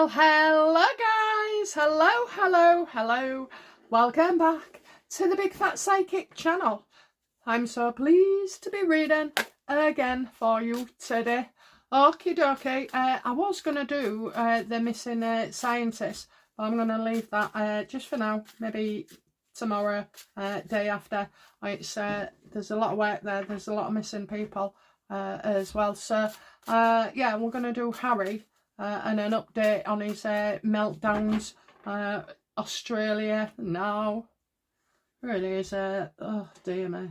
Well, hello guys, hello. Welcome back to the Big Fat Psychic channel. I'm so pleased to be reading again for you today. Okie dokie, I was going to do the missing scientist, but I'm going to leave that just for now, maybe tomorrow, day after. It's there's a lot of work there, there's a lot of missing people as well. So yeah, we're going to do Harry. And an update on his meltdowns. Australia now. Really is oh dear me.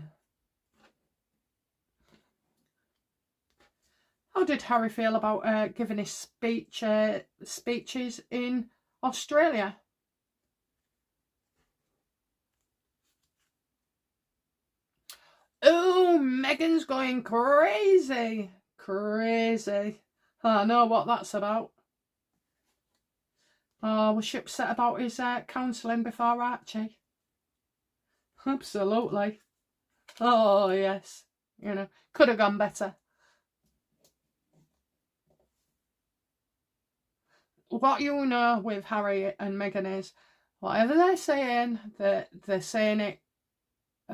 How did Harry feel about giving his speeches in Australia? Oh, Meghan's going crazy. Crazy. I know what that's about. Oh, was she upset about his counselling before Archie? Absolutely. Oh, yes. You know, could have gone better. What you know with Harry and Meghan is, whatever they're saying it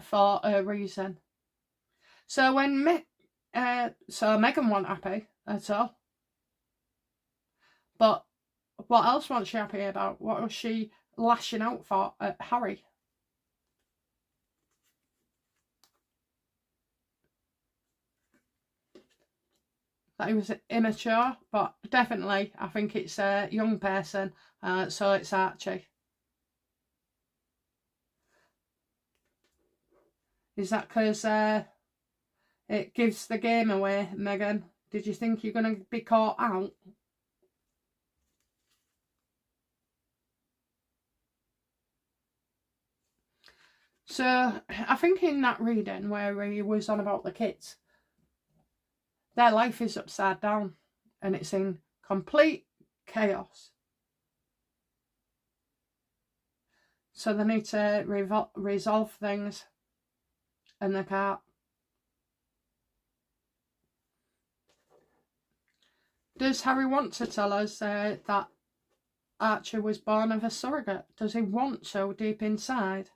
for a reason. So when Meghan wasn't happy at all. But what else was she happy about? What was she lashing out for at Harry? That he was immature, but definitely I think it's a young person, so it's Archie. Is that because it gives the game away, Meghan? Did you think you're going to be caught out? So I think in that reading where he was on about the kids, their life is upside down and it's in complete chaos. So they need to resolve things and they can't. Does Harry want to tell us that Archie was born of a surrogate? Does he want so deep inside?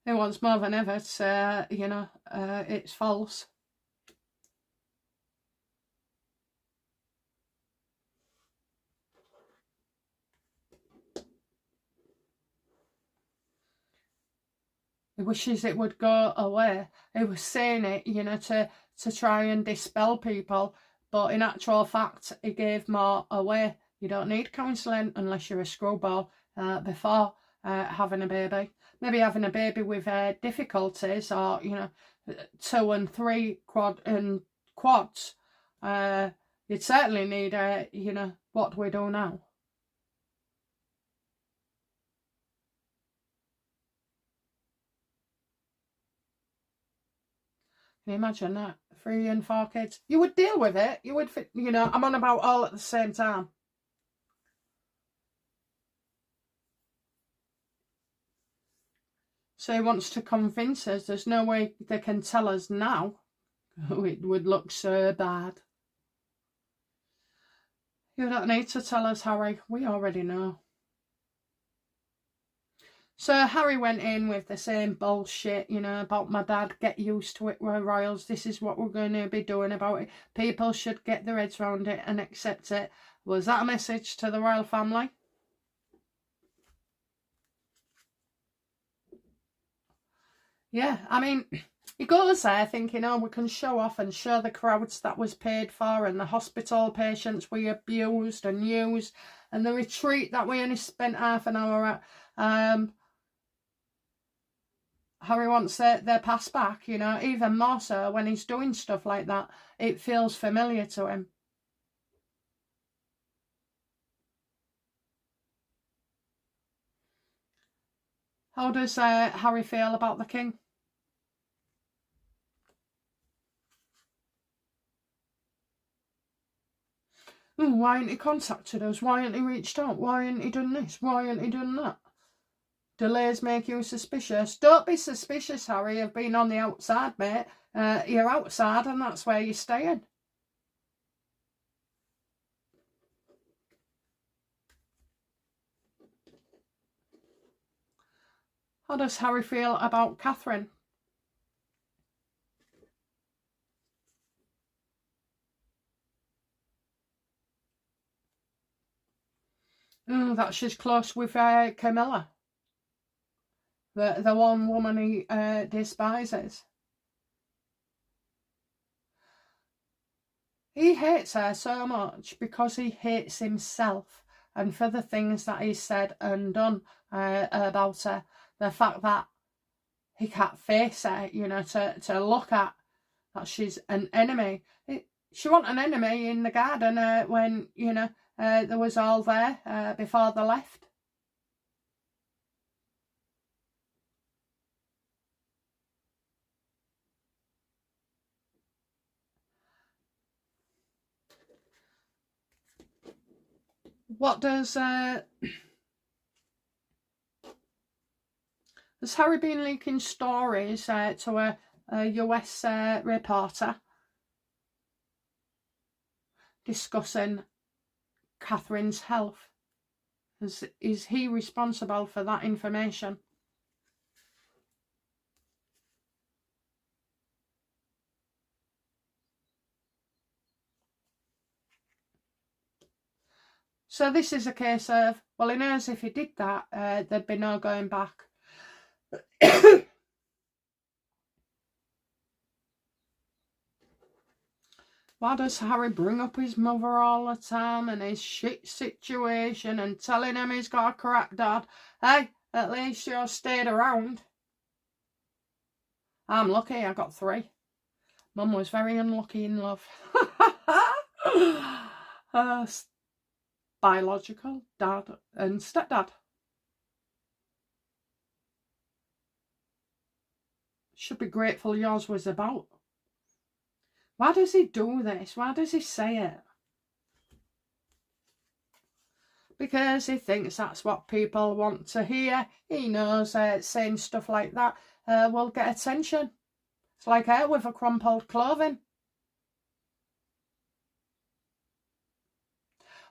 He wants more than ever to say, you know, it's false. He wishes it would go away. He was saying it, you know, to try and dispel people, but in actual fact, he gave more away. You don't need counselling unless you're a screwball before having a baby. Maybe having a baby with difficulties, or, you know, 2 and 3 quads. You'd certainly need, you know, what we do now. Can you imagine that? 3 and 4 kids. You would deal with it. You would, you know, I'm on about all at the same time. So he wants to convince us. There's no way they can tell us now. It would look so bad. You don't need to tell us, Harry. We already know. So Harry went in with the same bullshit, you know, about my dad. Get used to it, we're royals. This is what we're going to be doing about it. People should get their heads around it and accept it. Was that a message to the royal family? Yeah, I mean, he goes there thinking, oh, we can show off and show the crowds that was paid for, and the hospital patients we abused and used, and the retreat that we only spent half an hour at. Harry wants their past back, you know, even more so when he's doing stuff like that. It feels familiar to him. How does Harry feel about the king? Why ain't he contacted us? Why ain't he reached out? Why ain't he done this? Why ain't he done that? Delays make you suspicious. Don't be suspicious, Harry, of being on the outside, mate. You're outside and that's where you're staying. How does Harry feel about Catherine? That she's close with Camilla. The one woman he despises. He hates her so much because he hates himself and for the things that he said and done about her. The fact that he can't face her, you know, to look at that she's an enemy. She wasn't an enemy in the garden when, you know, there was all there before they left. What does has Harry been leaking stories to a US reporter discussing Catherine's health? Is he responsible for that information? So this is a case of, well, he knows if he did that, there'd be no going back. Why does Harry bring up his mother all the time and his shit situation and telling him he's got a crap dad? Hey, at least you stayed around. I'm lucky, I got 3. Mum was very unlucky in love. Biological dad and stepdad. Should be grateful yours was about. Why does he do this? Why does he say it? Because he thinks that's what people want to hear. He knows saying stuff like that will get attention. It's like her with a crumpled clothing.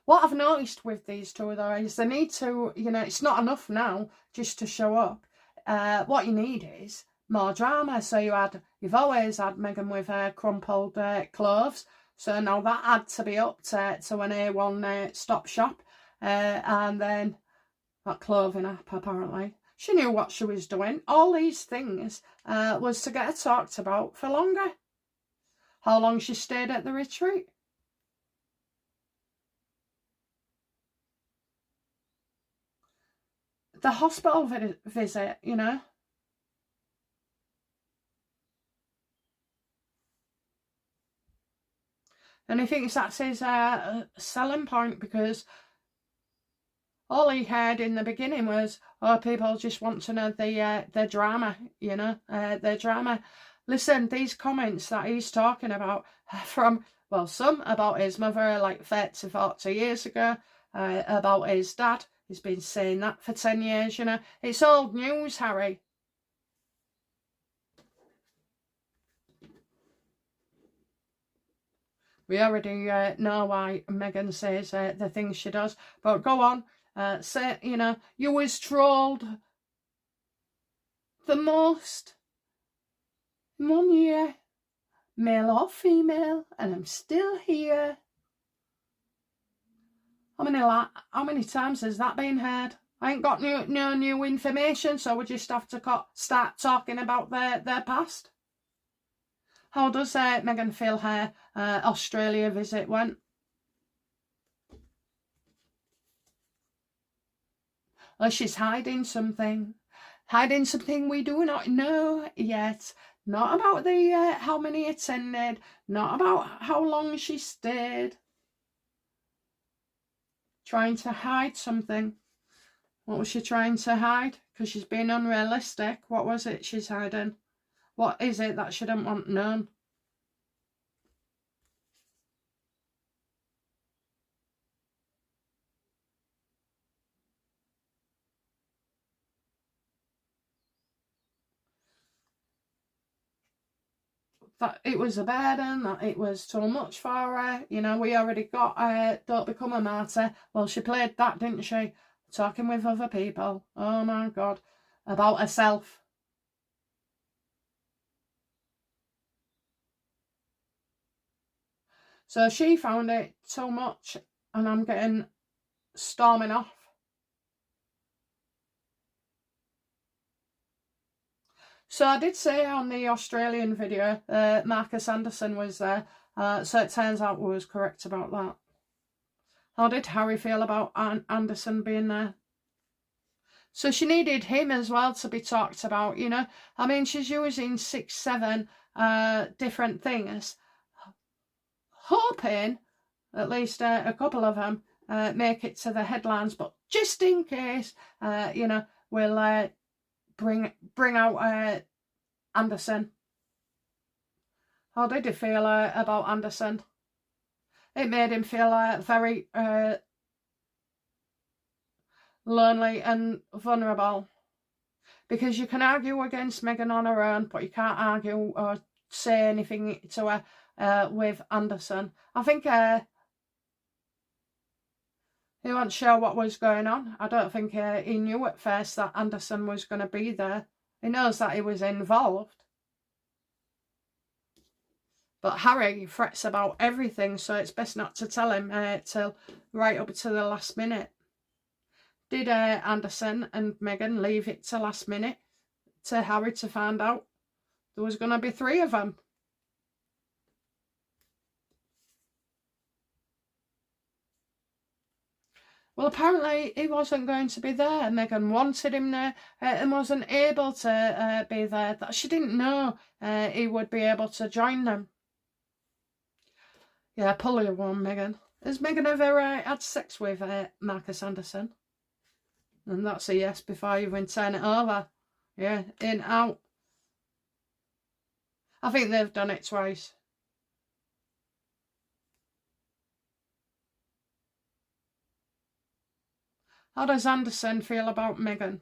What I've noticed with these two, though, is they need to, you know, it's not enough now just to show up. What you need is more drama. So you've always had Meghan with her crumpled clothes. So now that had to be up to an A1 stop shop. And then that clothing app, apparently. She knew what she was doing. All these things was to get her talked about for longer. How long she stayed at the retreat. The hospital visit, you know. And he thinks that's his selling point, because all he heard in the beginning was, oh, people just want to know the drama, you know, the drama. Listen, these comments that he's talking about from, well, some about his mother like 30, 40 years ago, about his dad. He's been saying that for 10 years, you know. It's old news, Harry. We already know why Meghan says the things she does. But go on, say, you know, you was trolled the most in 1 year, male or female, and I'm still here. How many times has that been heard? I ain't got no new information, so we just have to start talking about their past. How does Meghan feel her Australia visit went? Oh, she's hiding something. Hiding something we do not know yet. Not about the how many attended. Not about how long she stayed. Trying to hide something. What was she trying to hide? Because she's being unrealistic. What was it she's hiding? What is it that she didn't want known? that it was a burden, that it was too much for her. You know, we already got Don't Become a Martyr. Well, she played that, didn't she? Talking with other people. Oh my God. About herself. So she found it too much, and I'm getting storming off. So I did say on the Australian video, Marcus Anderson was there. So it turns out we was correct about that. How did Harry feel about Anderson being there? So she needed him as well to be talked about, you know. I mean, she's using 6, 7 different things, hoping at least a couple of them make it to the headlines. But just in case, you know, we'll bring out Anderson. How did he feel about Anderson? It made him feel very lonely and vulnerable, because you can argue against Meghan on her own, but you can't argue or say anything to her with Anderson. I think he wasn't sure what was going on. I don't think he knew at first that Anderson was going to be there. He knows that he was involved, but Harry frets about everything, so it's best not to tell him till right up to the last minute. Did Anderson and Meghan leave it to last minute to Harry to find out there was going to be 3 of them? Well, apparently he wasn't going to be there. Meghan wanted him there and wasn't able to be there. That she didn't know he would be able to join them. Yeah, pull your one, Meghan. Has Meghan ever had sex with Marcus Anderson? And that's a yes before you even turn it over. Yeah, in, out. I think they've done it twice. How does Anderson feel about Meghan?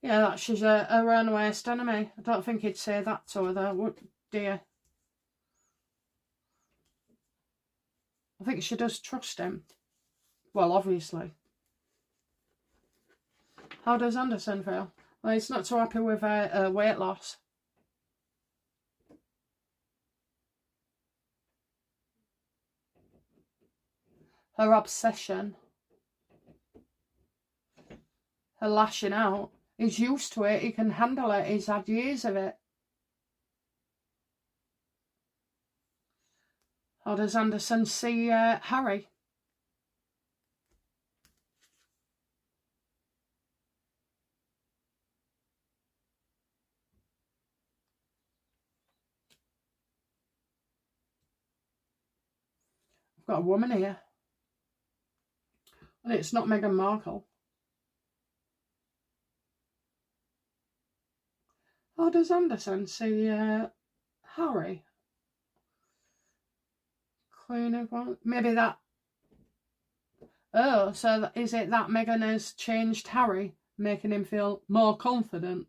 Yeah, that she's her own worst enemy. I don't think he'd say that to her though, would you? I think she does trust him. Well, obviously. How does Anderson feel? Well, he's not too happy with her weight loss. Her obsession. Her lashing out. He's used to it. He can handle it. He's had years of it. How does Anderson see Harry? I've got a woman here. And it's not Meghan Markle. How does Anderson see Harry? Queen of one. Maybe that. Oh, so is it that Meghan has changed Harry, making him feel more confident?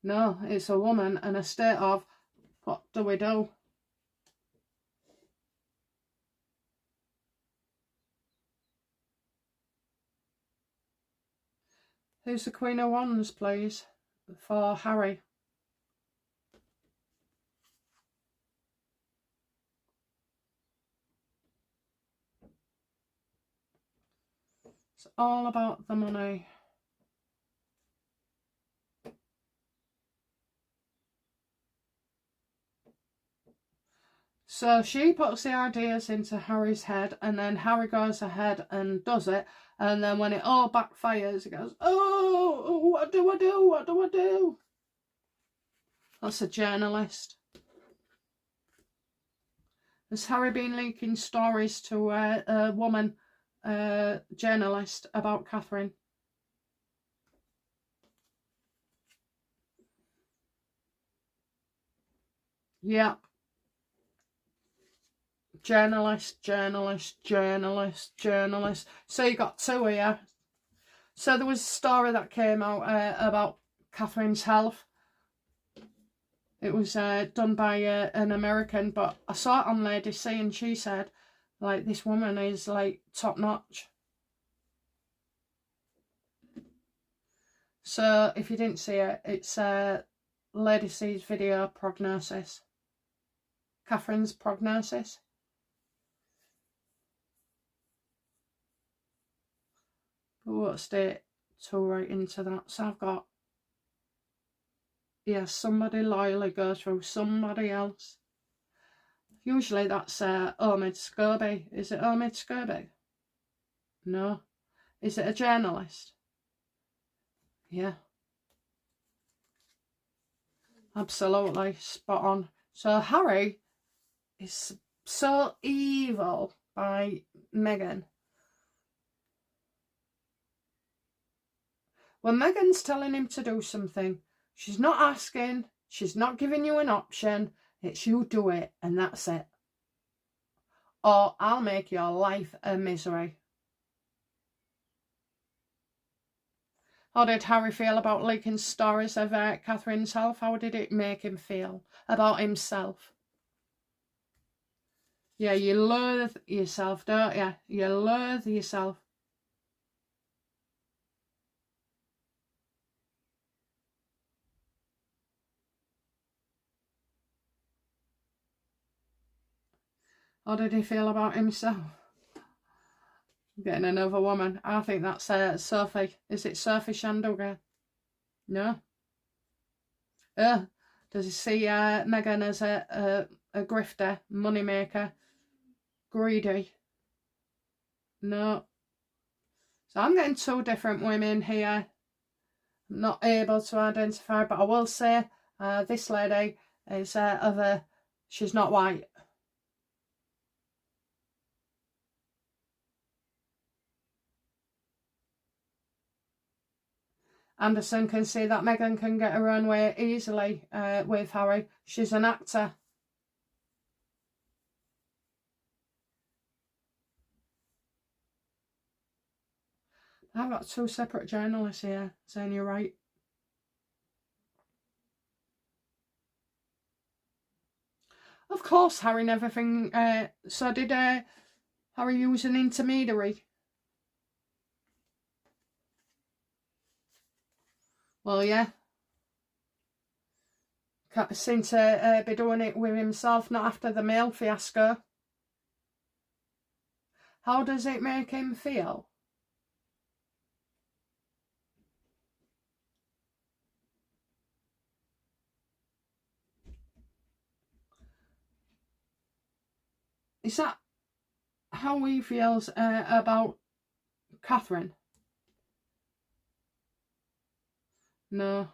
No, it's a woman and a state of, what do we do? Who's the Queen of Wands, please, for Harry? It's all about the money. So she puts the ideas into Harry's head, and then Harry goes ahead and does it, and then when it all backfires, he goes, oh, what do I do? What do I do? That's a journalist. Has Harry been leaking stories to a woman journalist about Catherine? Yeah. Journalist, journalist, journalist, journalist. So you got two here. So there was a story that came out about Catherine's health. It was done by an American, but I saw it on Lady C, and she said, like, this woman is like top notch. So if you didn't see it, it's Lady C's video prognosis. Catherine's prognosis. But what state to right into that? So I've got, yeah, somebody loyally go through somebody else. Usually that's Omid Scobie. Is it Omid Scobie? No. Is it a journalist? Yeah. Absolutely spot on. So Harry is so evil by Meghan. When Meghan's telling him to do something, she's not asking, she's not giving you an option, it's you do it and that's it. Or I'll make your life a misery. How did Harry feel about leaking stories of Catherine's health? How did it make him feel about himself? Yeah, you loathe yourself, don't you? You loathe yourself. How did he feel about himself? Getting another woman. I think that's Sophie. Is it Sophie Shandoga? No. Does he see Meghan as a grifter, moneymaker, greedy? No. So I'm getting two different women here. I'm not able to identify, but I will say this lady is she's not white. Anderson can see that Meghan can get her own way easily with Harry. She's an actor. I've got two separate journalists here saying you're right. Of course, Harry never think. So did Harry use an intermediary? Well, yeah. Seem to be doing it with himself, not after the mail fiasco. How does it make him feel? Is that how he feels about Catherine? No.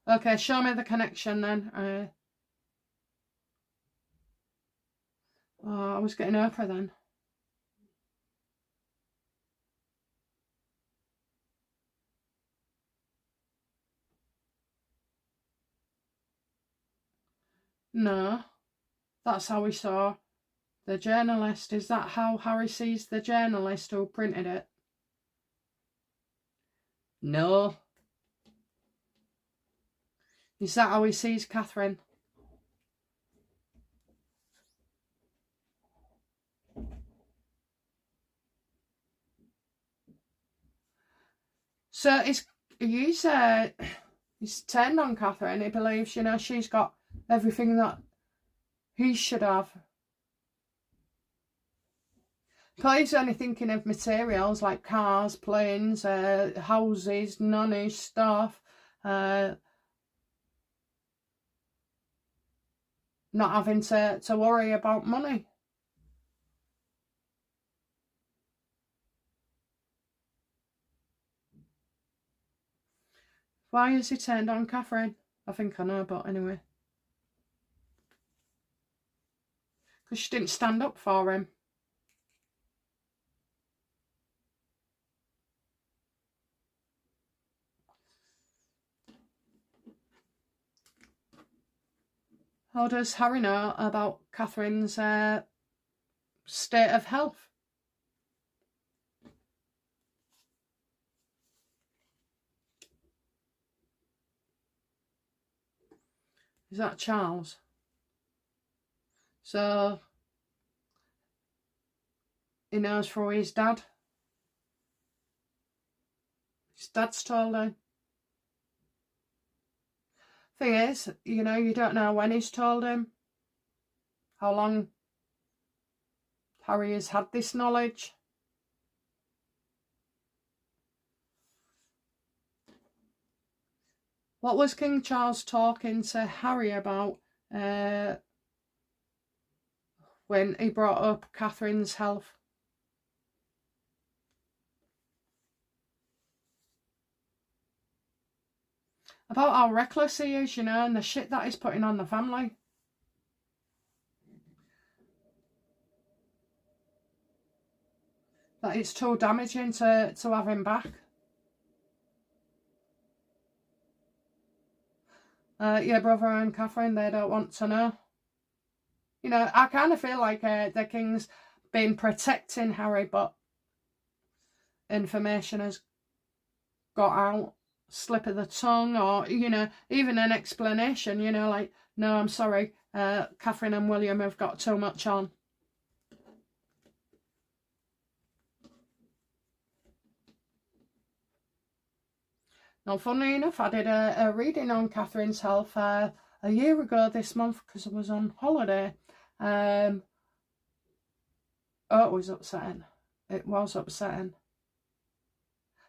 Okay, show me the connection then. I was getting Oprah then. No. That's how we saw the journalist. Is that how Harry sees the journalist who printed it? No. Is that how he sees Catherine? So he's turned on Catherine. He believes, you know, she's got everything that he should have. He's only thinking of materials like cars, planes, houses, nanny stuff. Not having to worry about money. Why has he turned on Catherine? I think I know, but anyway. Because she didn't stand up for him. How does Harry know about Catherine's state of health. Is that Charles? So he knows through his dad. His dad's told him. Thing is, you know, you don't know when he's told him, how long Harry has had this knowledge. What was King Charles talking to Harry about when he brought up Catherine's health? About how reckless he is, you know, and the shit that he's putting on the family. That it's too damaging to have him back. Your brother and Catherine, they don't want to know. You know, I kind of feel like the King's been protecting Harry, but information has got out. Slip of the tongue, or, you know, even an explanation, you know, like, no, I'm sorry, Catherine and William have got too much on. Now, funnily enough, I did a reading on Catherine's health a year ago this month because I was on holiday. Oh, it was upsetting. It was upsetting.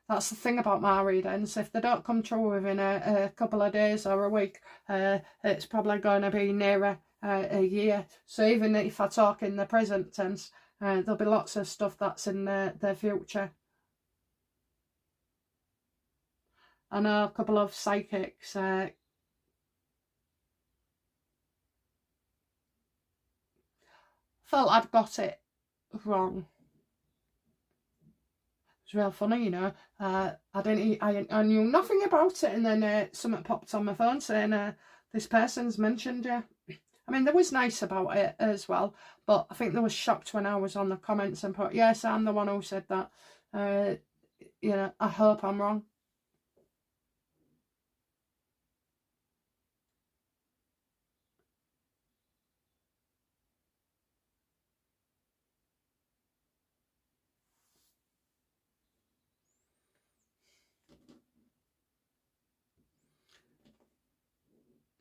That's the thing about my readings. If they don't come true within a couple of days or a week, it's probably going to be nearer a year. So even if I talk in the present tense, there'll be lots of stuff that's in the future. I know a couple of psychics felt I'd got it wrong. It's real funny, you know. I knew nothing about it, and then something popped on my phone saying this person's mentioned you. I mean, there was nice about it as well, but I think there was shocked when I was on the comments and put, yes, I'm the one who said that. You know, I hope I'm wrong.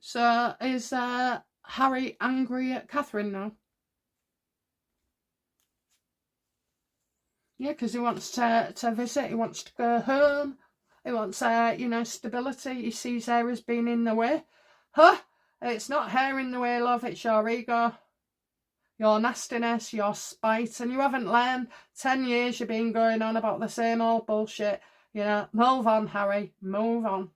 So is Harry angry at Catherine now? Yeah, because he wants to visit, he wants to go home, he wants, you know, stability. He sees her as being in the way. Huh? It's not her in the way, love, it's your ego, your nastiness, your spite, and you haven't learned. 10 years you've been going on about the same old bullshit. You know, move on, Harry, move on.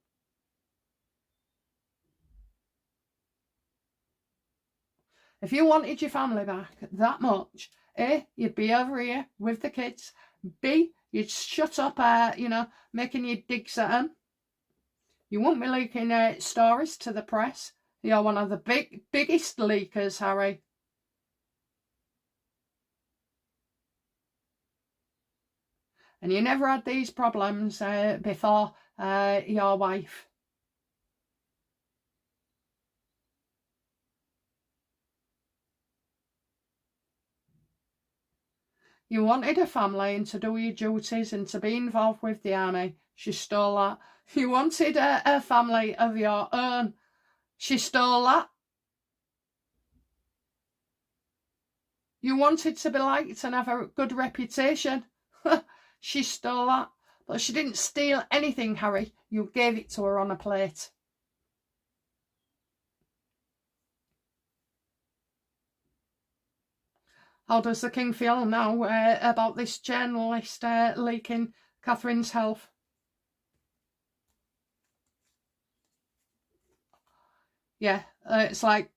If you wanted your family back that much, A, you'd be over here with the kids. B, you'd shut up, you know, making your digs at them. You wouldn't be leaking stories to the press. You're one of the biggest leakers, Harry. And you never had these problems before your wife. You wanted a family and to do your duties and to be involved with the army. She stole that. You wanted a family of your own. She stole that. You wanted to be liked and have a good reputation. She stole that. But she didn't steal anything, Harry. You gave it to her on a plate. How does the King feel now about this journalist leaking Catherine's health? Yeah, it's like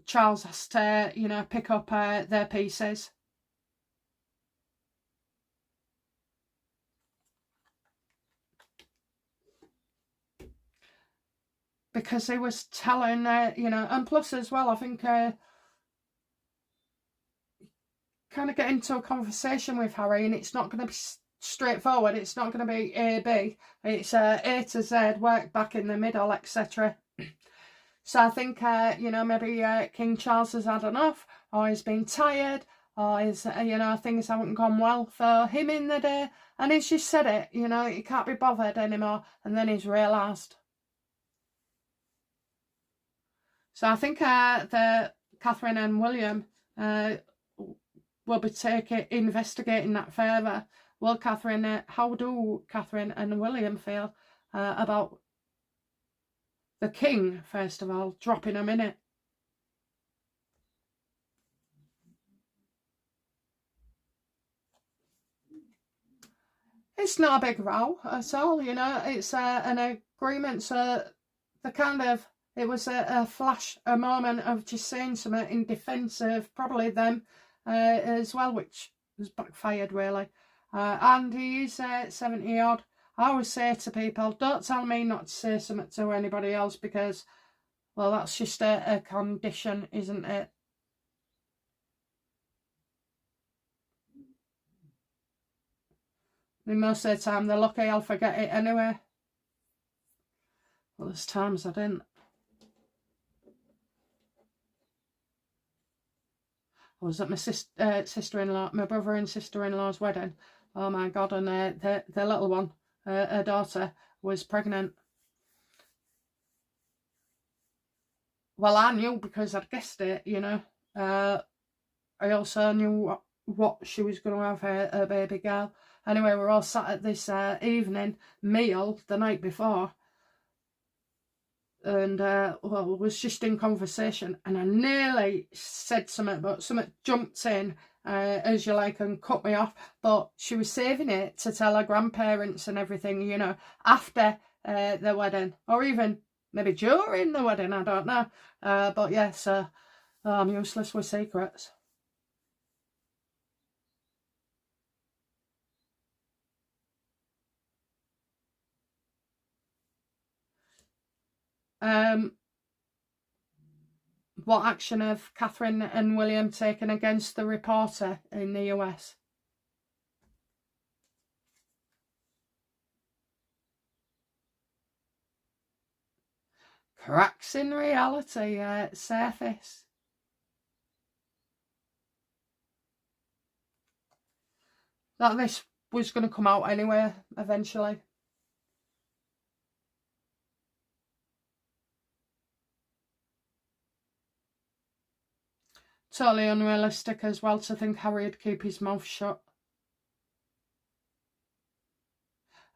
Charles has to, you know, pick up their pieces. Because he was telling, you know, and plus as well, I think kind of get into a conversation with Harry, and it's not going to be straightforward. It's not going to be A, B. It's A to Z, work back in the middle, etc. So I think, you know, maybe King Charles has had enough, or he's been tired, or his, you know, things haven't gone well for him in the day, and he's just said it, you know, he can't be bothered anymore, and then he's realised. So I think the Catherine and William will be investigating that further. Well, Catherine, how do Catherine and William feel about the king, first of all, dropping a minute? It's not a big row at all, you know, it's an agreement, so the kind of, it was a flash, a moment of just saying something in defence of probably them as well, which was backfired really. And he's 70 odd. I always say to people, don't tell me not to say something to anybody else, because, well, that's just a condition, isn't it? And most of the time they're lucky I'll forget it anyway. Well, there's times I didn't. I was at my sister-in-law, my brother and sister-in-law's wedding. Oh my God, and the little one, her daughter, was pregnant. Well, I knew because I'd guessed it, you know. I also knew what she was going to have, her baby girl. Anyway, we're all sat at this evening meal the night before. And, well, was just in conversation. And I nearly said something, but something jumped in, as you like, and cut me off. But she was saving it to tell her grandparents and everything, you know, after the wedding. Or even maybe during the wedding, I don't know. But yeah, so I'm useless with secrets. What action have Catherine and William taken against the reporter in the US? Cracks in reality surface. That this was going to come out anyway, eventually. Totally unrealistic as well to think Harry would keep his mouth shut.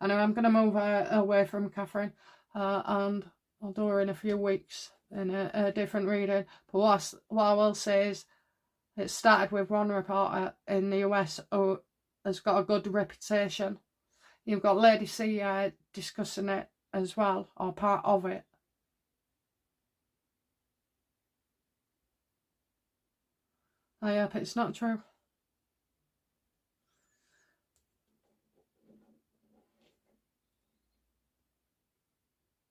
Anyway, I'm going to move away from Catherine and I'll do her in a few weeks in a different reading. But what I will say is it started with one reporter in the US who has got a good reputation. You've got Lady C discussing it as well, or part of it. I hope it's not true.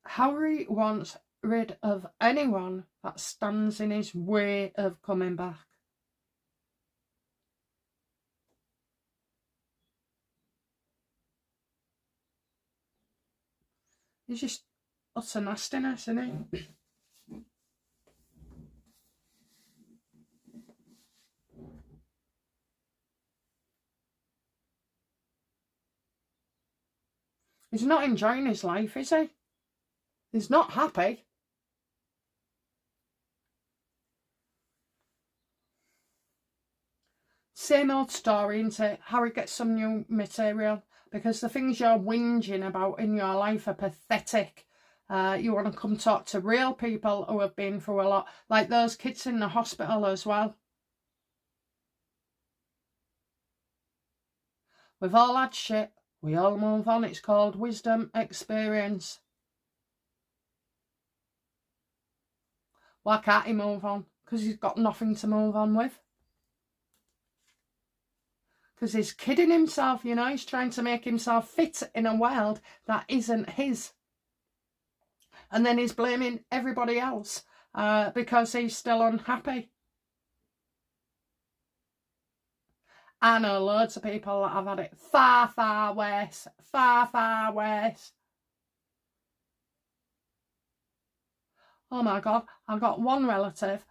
Harry wants rid of anyone that stands in his way of coming back. He's just utter nastiness, isn't he? He's not enjoying his life, is he? He's not happy. Same old story, isn't it? Harry gets some new material because the things you're whinging about in your life are pathetic. You want to come talk to real people who have been through a lot, like those kids in the hospital as well. We've all had shit. We all move on. It's called wisdom, experience. Why can't he move on? Because he's got nothing to move on with. Because he's kidding himself, you know. He's trying to make himself fit in a world that isn't his. And then he's blaming everybody else because he's still unhappy. I know loads of people that have had it far, far worse. Far, far worse. Oh my God, I've got one relative.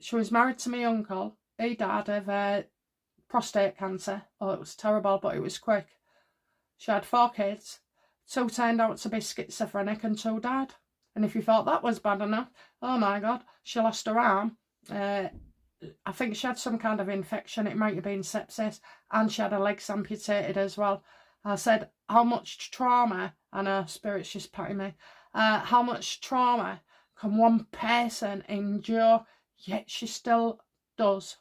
She was married to my uncle. He died of prostate cancer. Oh, it was terrible, but it was quick. She had 4 kids. 2 turned out to be schizophrenic and 2 died. And if you thought that was bad enough, oh my God, she lost her arm. I think she had some kind of infection. It might have been sepsis. And she had her legs amputated as well. I said, how much trauma, I know Spirit's just patting me, how much trauma can one person endure? Yet she still does.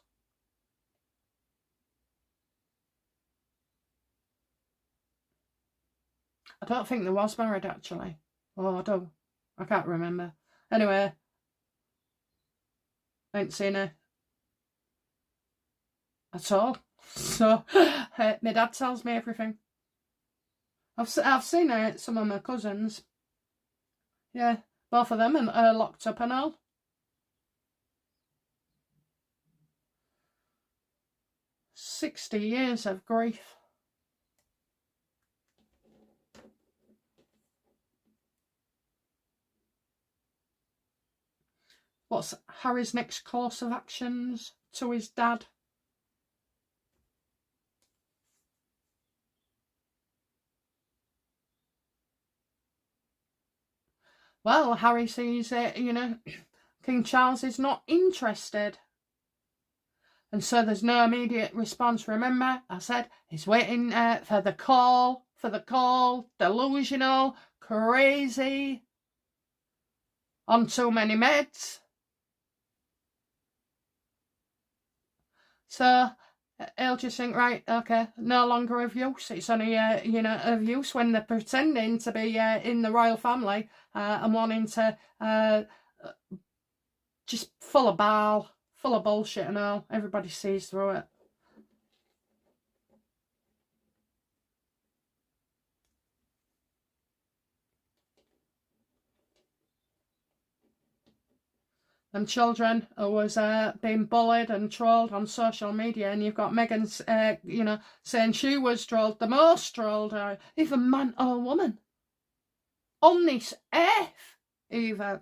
I don't think there was married actually. Oh, I don't. I can't remember. Anyway, I ain't seen her at all. So, my dad tells me everything. I've seen her, some of my cousins. Yeah, both of them and locked up and all. "60 years of grief." What's Harry's next course of actions to his dad? Well, Harry sees it, you know, King Charles is not interested. And so there's no immediate response. Remember, I said he's waiting for the call, delusional, crazy, on too many meds. So he'll just think, right, okay, no longer of use. It's only, you know, of use when they're pretending to be in the royal family and wanting to just full of bullshit and all. Everybody sees through it. And children who was being bullied and trolled on social media, and you've got Meghan's, you know, saying she was trolled, the most trolled, even man or woman, on this earth, even.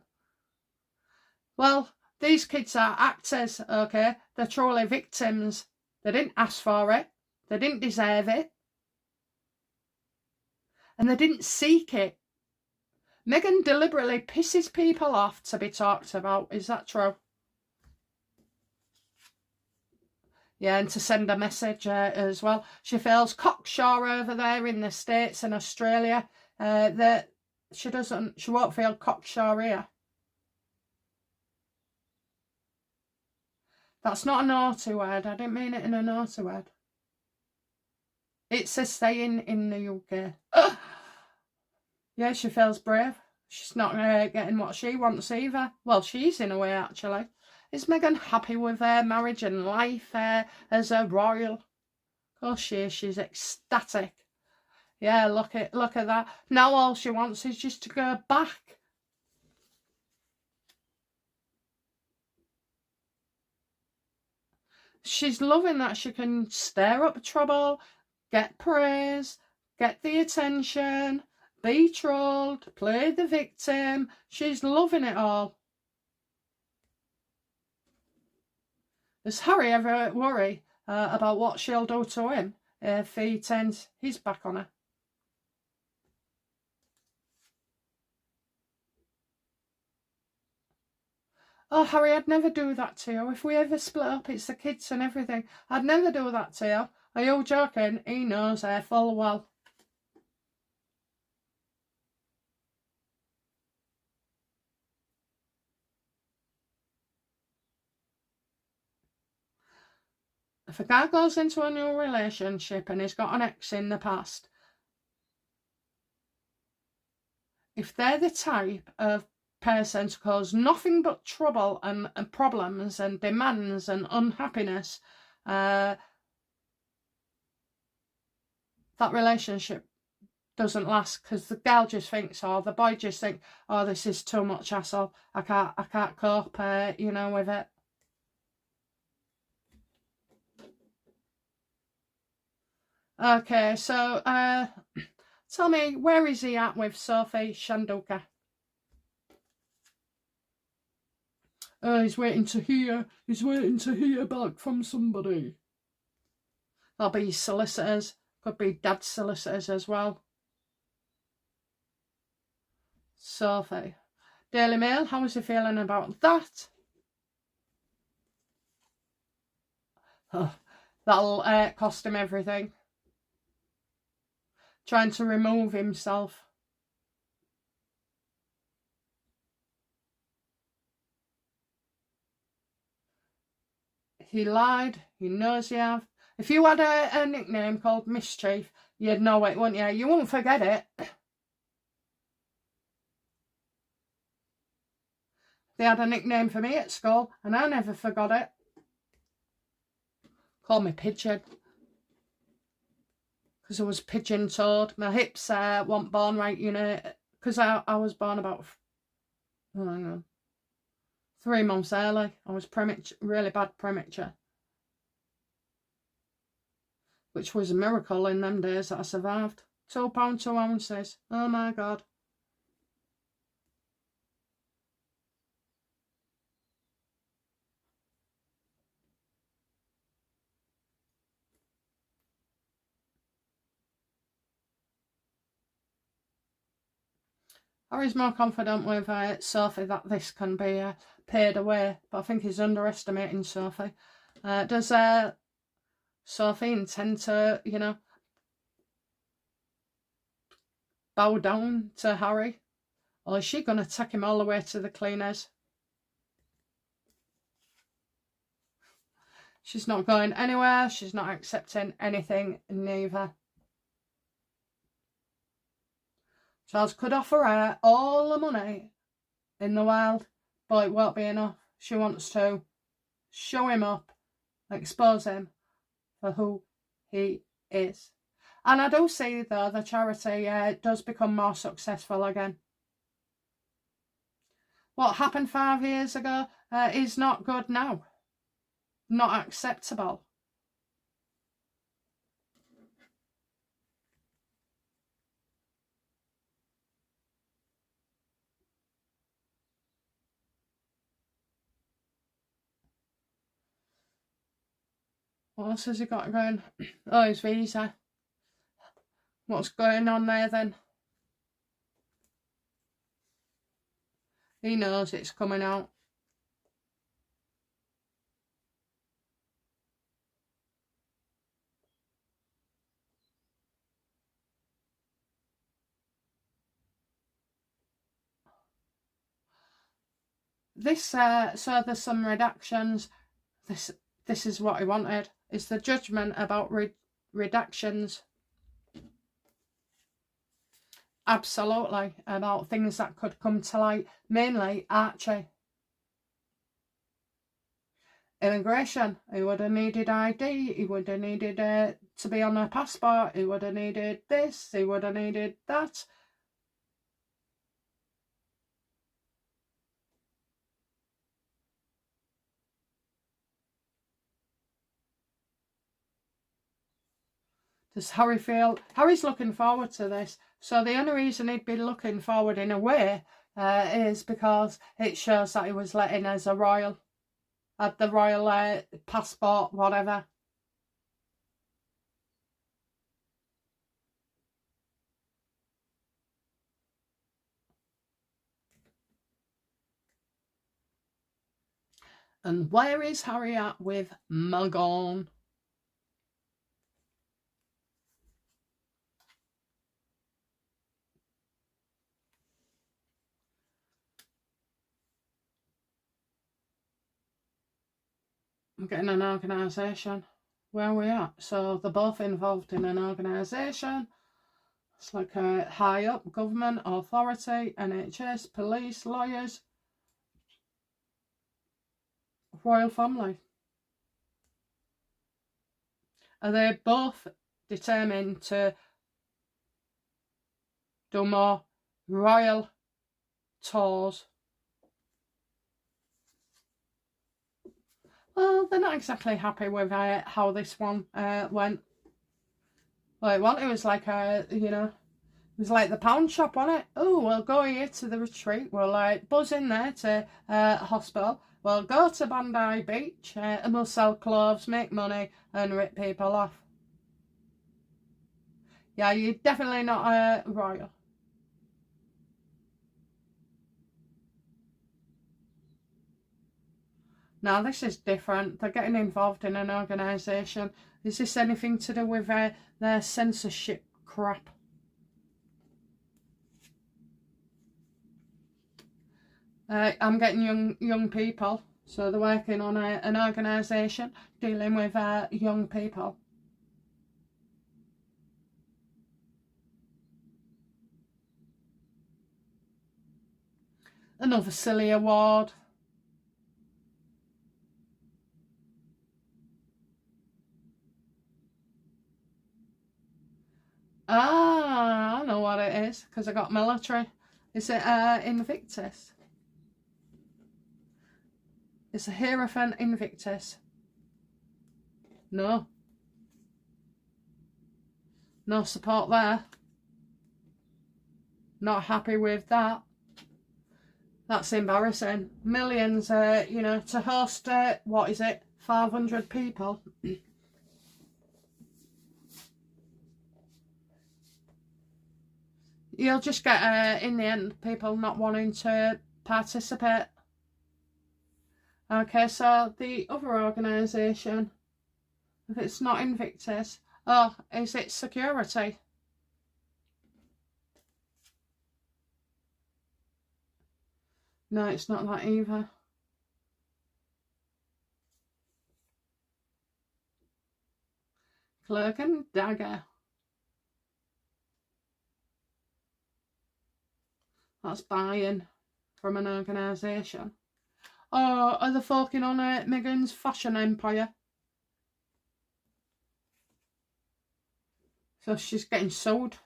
Well, these kids are actors, okay? They're truly victims. They didn't ask for it. They didn't deserve it. And they didn't seek it. Meghan deliberately pisses people off to be talked about. Is that true? Yeah, and to send a message as well. She feels cocksure over there in the States and Australia that she won't feel cocksure here. That's not a naughty word. I didn't mean it in a naughty word. It's a saying in the UK. Yeah, she feels brave. She's not getting what she wants either. Well, she's in a way, actually. Is Meghan happy with her marriage and life as a royal? Of course she is. She's ecstatic. Yeah, look at that. Now all she wants is just to go back. She's loving that she can stir up trouble, get praise, get the attention, be trolled, play the victim. She's loving it all. Does Harry ever worry about what she'll do to him if he turns his back on her? Oh, Harry, I'd never do that to you. If we ever split up, it's the kids and everything. I'd never do that to you. Are you joking? He knows her full well. If a guy goes into a new relationship and he's got an ex in the past, if they're the type of person to cause nothing but trouble and problems and demands and unhappiness, that relationship doesn't last, because the girl just thinks, or the boy just thinks, oh, this is too much hassle. I can't cope, you know, with it. Okay, so tell me, where is he at with Sophie Shanduka? He's waiting to hear. He's waiting to hear back from somebody. That'll be solicitors. Could be dad's solicitors as well. Sophie. Daily Mail, how is he feeling about that? Oh, that'll cost him everything. Trying to remove himself. He lied. He knows he have. If you had a nickname called Mischief, you'd know it, wouldn't you? You wouldn't forget it. They had a nickname for me at school, and I never forgot it. Called me Pigeon. Because I was pigeon-toed. My hips weren't born right, you know, because I was born about, oh, hang on, 3 months early. I was premature, really bad premature. Which was a miracle in them days that I survived. £2 2 ounces. Oh my God. Harry's more confident with Sophie that this can be paid away, but I think he's underestimating Sophie. Does Sophie intend to, you know, bow down to Harry? Or is she going to take him all the way to the cleaners? She's not going anywhere. She's not accepting anything, neither. Charles could offer her all the money in the world, but it won't be enough. She wants to show him up, expose him for who he is. And I do see, though, the charity does become more successful again. What happened 5 years ago is not good now. Not acceptable. What else has he got going? Oh, his visa. What's going on there then? He knows it's coming out. This, so there's some redactions. This is what he wanted. It's the judgment about redactions. Absolutely. About things that could come to light. Mainly Archie. Immigration. He would have needed ID. He would have needed to be on a passport. He would have needed this. He would have needed that. Does Harry feel... Harry's looking forward to this. So the only reason he'd be looking forward in a way is because it shows that he was let in as a royal. Had the royal passport, whatever. And where is Harry at with Meghan? I'm getting an organisation. Where are we at? So they're both involved in an organisation. It's like a high up government, authority, NHS, police, lawyers, royal family. Are they both determined to do more royal tours? Well, they're not exactly happy with how this one went. Like, what? It was like a, you know, it was like the pound shop, wasn't it? Oh, we'll go here to the retreat. We'll like buzz in there to hospital. We'll go to Bondi Beach and we'll sell clothes, make money and rip people off. Yeah, you're definitely not a royal. Now this is different. They're getting involved in an organisation. Is this anything to do with their censorship crap? I'm getting young people. So they're working on an organisation dealing with young people. Another silly award. Ah, I know what it is, because I got military. Is it Invictus? It's a Hierophant Invictus. No. No support there. Not happy with that. That's embarrassing. Millions, you know, to host, what is it, 500 people? You'll just get, in the end, people not wanting to participate. Okay, so the other organisation, if it's not Invictus, oh, is it security? No, it's not that either. Cloak and Dagger. That's buying from an organisation. Oh, are they focusing on Meghan's fashion empire? So she's getting sued.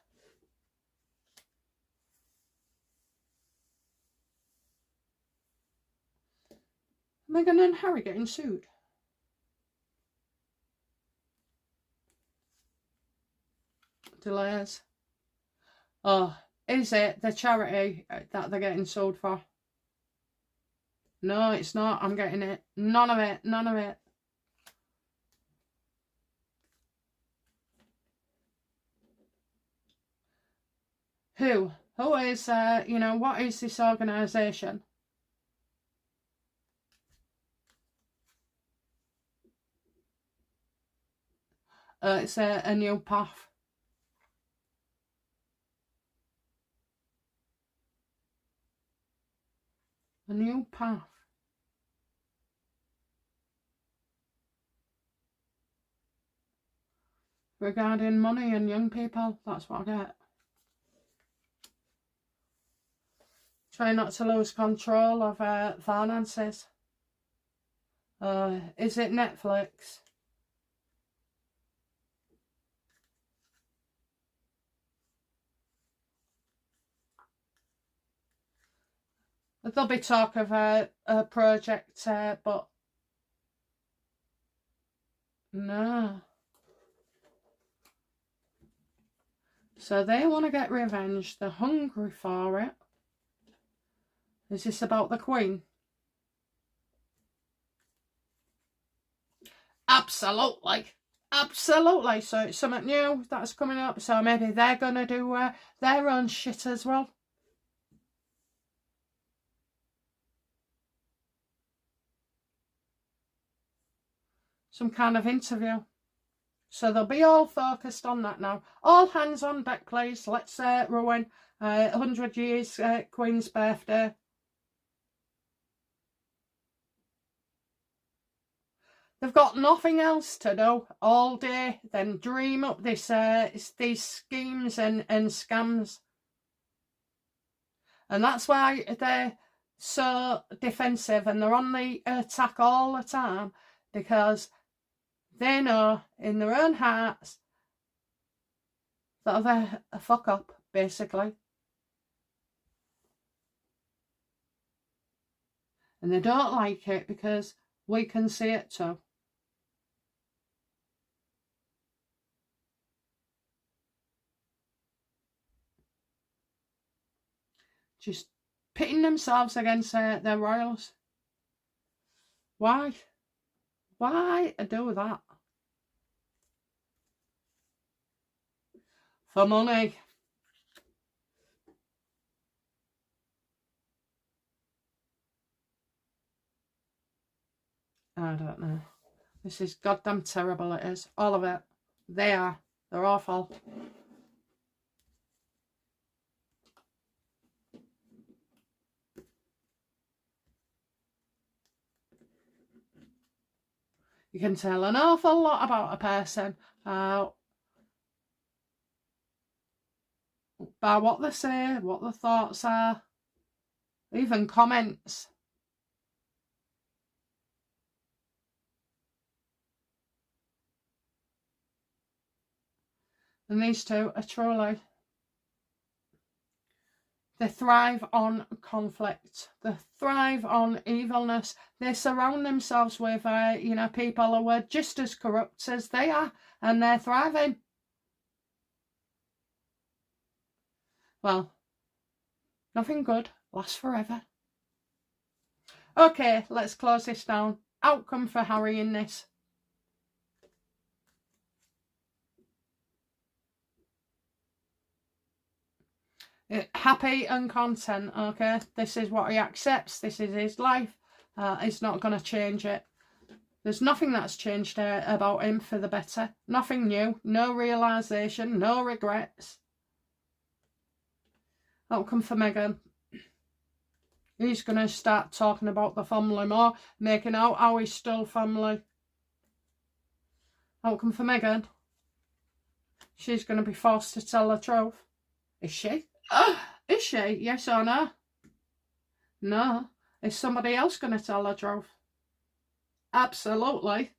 Meghan and Harry getting sued. Delays. Oh, is it the charity that they're getting sued for? No, it's not. I'm getting it. None of it. None of it. Who? Who is, you know, what is this organisation? It's a new path. A new path. Regarding money and young people, that's what I get. Try not to lose control of finances. Is it Netflix? There'll be talk of a project, but no. So they want to get revenge. They're hungry for it. Is this about the Queen? Absolutely. Absolutely. So it's something new that's coming up. So maybe they're going to do their own shit as well. Some kind of interview. So they'll be all focused on that now. All hands on deck, please. Let's ruin 100 years Queen's birthday. They've got nothing else to do all day than dream up this these schemes and scams. And that's why they're so defensive and they're on the attack all the time, because they know in their own hearts that they're a fuck up, basically. And they don't like it because we can see it too. just pitting themselves against their royals. Why? Why do that? For money. I don't know. This is goddamn terrible, it is. All of it. They're awful. You can tell an awful lot about a person by what they say, what their thoughts are, even comments. And these two are truly, they thrive on conflict. They thrive on evilness. They surround themselves with, you know, people who are just as corrupt as they are, and they're thriving. Well, nothing good lasts forever. Okay, let's close this down. Outcome for Harry in this. Happy and content, okay? This is what he accepts. This is his life. He's not going to change it. There's nothing that's changed about him for the better. Nothing new. No realisation. No regrets. Outcome for Meghan. He's going to start talking about the family more. Making out how he's still family. Outcome for Meghan. She's going to be forced to tell the truth. Is she? Is she? Yes or no? No. Is somebody else going to tell the truth? Absolutely.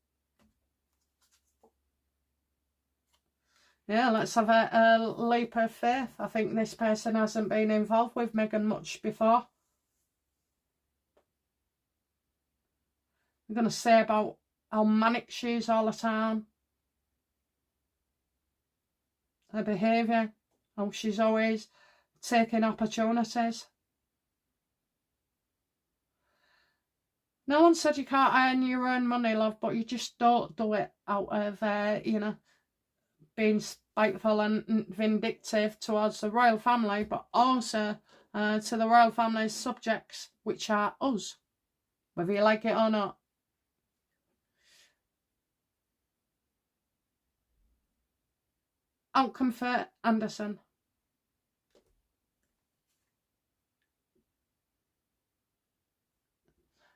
Yeah, let's have a leap of faith. I think this person hasn't been involved with Meghan much before. I'm going to say about how manic she is all the time. Her behaviour. How she's always taking opportunities. No one said you can't earn your own money, love, but you just don't do it out of, you know, being spiteful and vindictive towards the royal family, but also to the royal family's subjects, which are us, whether you like it or not. Outcome for Anderson.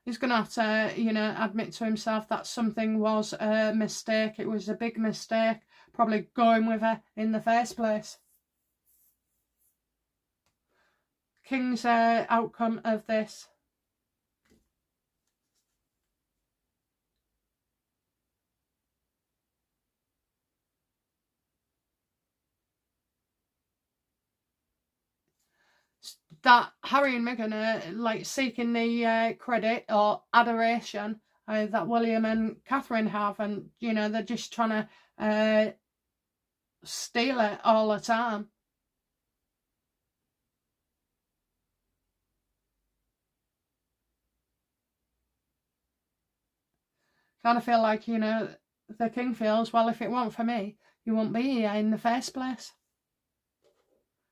He's going to have to, you know, admit to himself that something was a mistake. It was a big mistake, probably going with her in the first place. King's outcome of this. That Harry and Meghan are like seeking the credit or adoration that William and Catherine have, and you know they're just trying to steal it all the time. Kind of feel like, you know, the king feels, well, if it weren't for me, you wouldn't be here in the first place.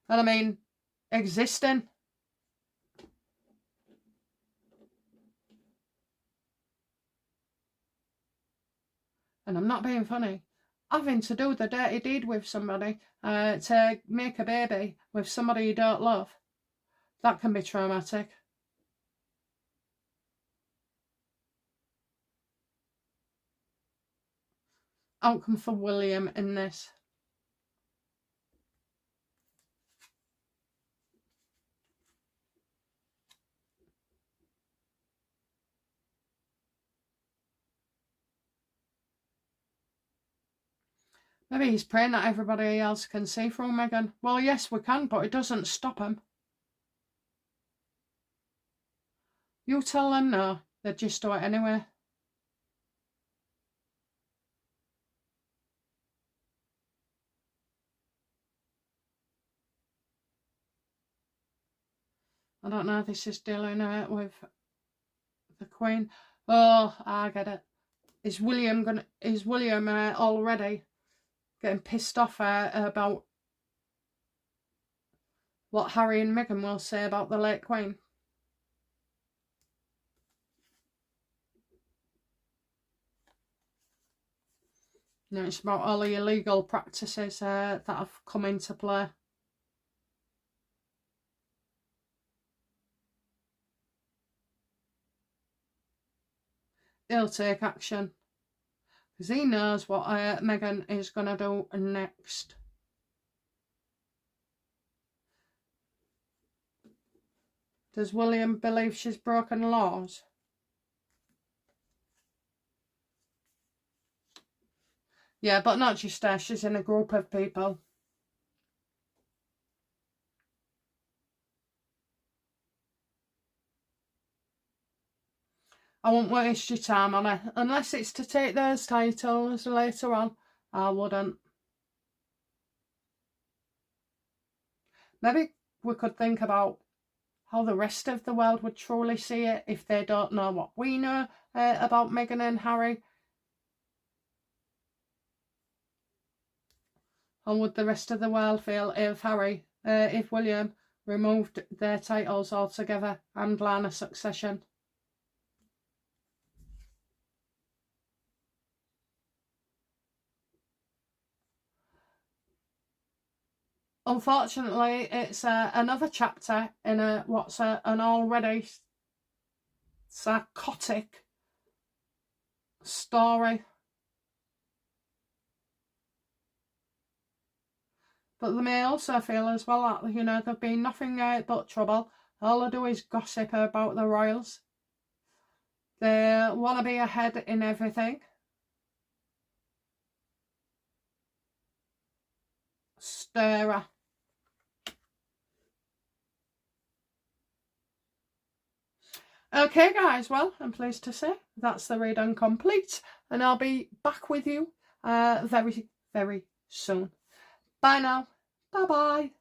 And I mean, existing. And I'm not being funny. Having to do the dirty deed with somebody to make a baby with somebody you don't love, that can be traumatic. Outcome for William in this. Maybe he's praying that everybody else can see through Meghan. Well, yes, we can, but it doesn't stop him. You tell them no, they'd just do it anyway. I don't know, this is dealing with the Queen. Oh, I get it. Is William already getting pissed off about what Harry and Meghan will say about the late Queen? No, it's about all the illegal practices that have come into play. He'll take action because he knows what Meghan is going to do next. Does William believe she's broken laws? Yeah, but not just her, she's in a group of people. I won't waste your time on it. Unless it's to take those titles later on, I wouldn't. Maybe we could think about how the rest of the world would truly see it if they don't know what we know about Meghan and Harry. How would the rest of the world feel if if William removed their titles altogether and line of succession? Unfortunately, it's another chapter in what's an already psychotic story. But they may also feel as well that, you know, there've been nothing but trouble. All they do is gossip about the royals. They want to be ahead in everything. Stirrer. Okay guys, well, I'm pleased to say that's the read and complete, and I'll be back with you very, very soon. Bye now. Bye bye.